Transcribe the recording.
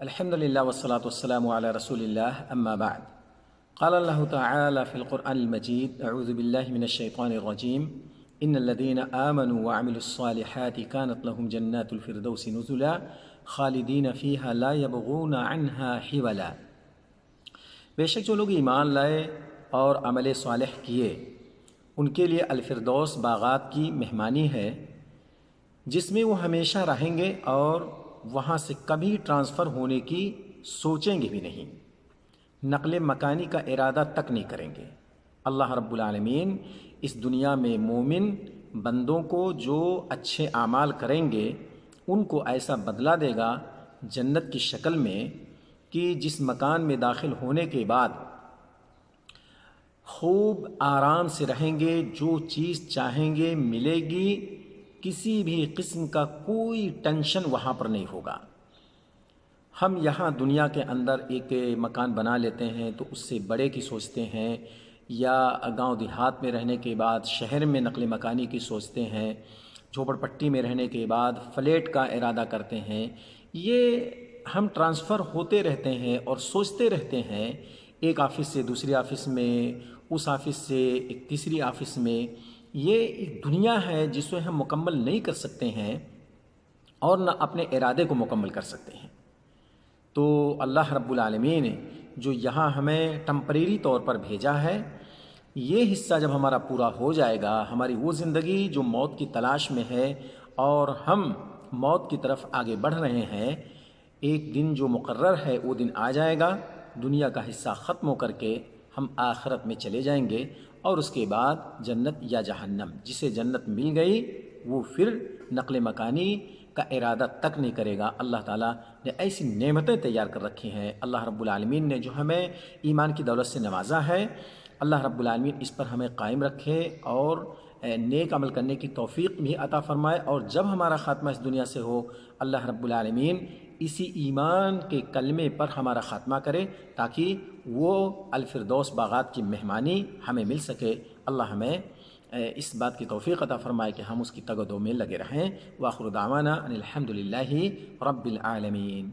الحمد لله والصلاة والسلام على رسول الله أما بعد. قال الله تعالى في القرآن المجيد: أعوذ بالله من الشيطان الرجيم. إن الذين آمنوا وعملوا الصالحات كانت لهم جنات الفردوس نزلا خالدين فيها لا يبغون عنها حولا. بے شک جو لوگ ایمان لائے اور عمل صالح کیے ان کے لیے الفردوس باغات کی مہمانی ہے جس میں وہ ہمیشہ رہیں گے اور وہاں سے کبھی ٹرانسفر ہونے کی سوچیں گے بھی نہیں، نقل مکانی کا ارادہ تک نہیں کریں گے۔ اللہ رب العالمین اس دنیا میں مومن بندوں کو جو اچھے اعمال کریں گے ان کو ایسا بدلہ دے گا جنت کی شکل میں کہ جس مکان میں داخل ہونے کے بعد خوب آرام سے رہیں گے، جو چیز چاہیں گے ملے گی، کسی بھی قسم کا کوئی ٹینشن وہاں پر نہیں ہوگا۔ ہم یہاں دنیا کے اندر ایک مکان بنا لیتے ہیں تو اس سے بڑے کی سوچتے ہیں، یا گاؤں دیہات میں رہنے کے بعد شہر میں نقل مکانی کی سوچتے ہیں، جھوپڑ پٹی میں رہنے کے بعد فلیٹ کا ارادہ کرتے ہیں۔ یہ ہم ٹرانسفر ہوتے رہتے ہیں اور سوچتے رہتے ہیں، ایک آفس سے دوسری آفس میں، اس آفس سے ایک تیسری آفس میں۔ یہ ایک دنیا ہے جس کو ہم مکمل نہیں کر سکتے ہیں اور نہ اپنے ارادے کو مکمل کر سکتے ہیں۔ تو اللہ رب العالمین جو یہاں ہمیں ٹمپریری طور پر بھیجا ہے، یہ حصہ جب ہمارا پورا ہو جائے گا، ہماری وہ زندگی جو موت کی تلاش میں ہے اور ہم موت کی طرف آگے بڑھ رہے ہیں، ایک دن جو مقرر ہے وہ دن آ جائے گا، دنیا کا حصہ ختم ہو کر کے ہم آخرت میں چلے جائیں گے، اور اس کے بعد جنت یا جہنم۔ جسے جنت مل گئی وہ پھر نقل مکانی کا ارادہ تک نہیں کرے گا۔ اللہ تعالیٰ نے ایسی نعمتیں تیار کر رکھی ہیں، اللہ رب العالمین نے جو ہمیں ایمان کی دولت سے نوازا ہے، اللہ رب العالمین اس پر ہمیں قائم رکھے اور نیک عمل کرنے کی توفیق بھی عطا فرمائے، اور جب ہمارا خاتمہ اس دنیا سے ہو اللہ رب العالمین اسی ایمان کے کلمے پر ہمارا خاتمہ کرے تاکہ وہ الفردوس باغات کی مہمانی ہمیں مل سکے۔ اللہ ہمیں اس بات کی توفیق عطا فرمائے کہ ہم اس کی تگ و دو میں لگے رہیں۔ وآخر دعوانا ان الحمد للہ رب العالمین۔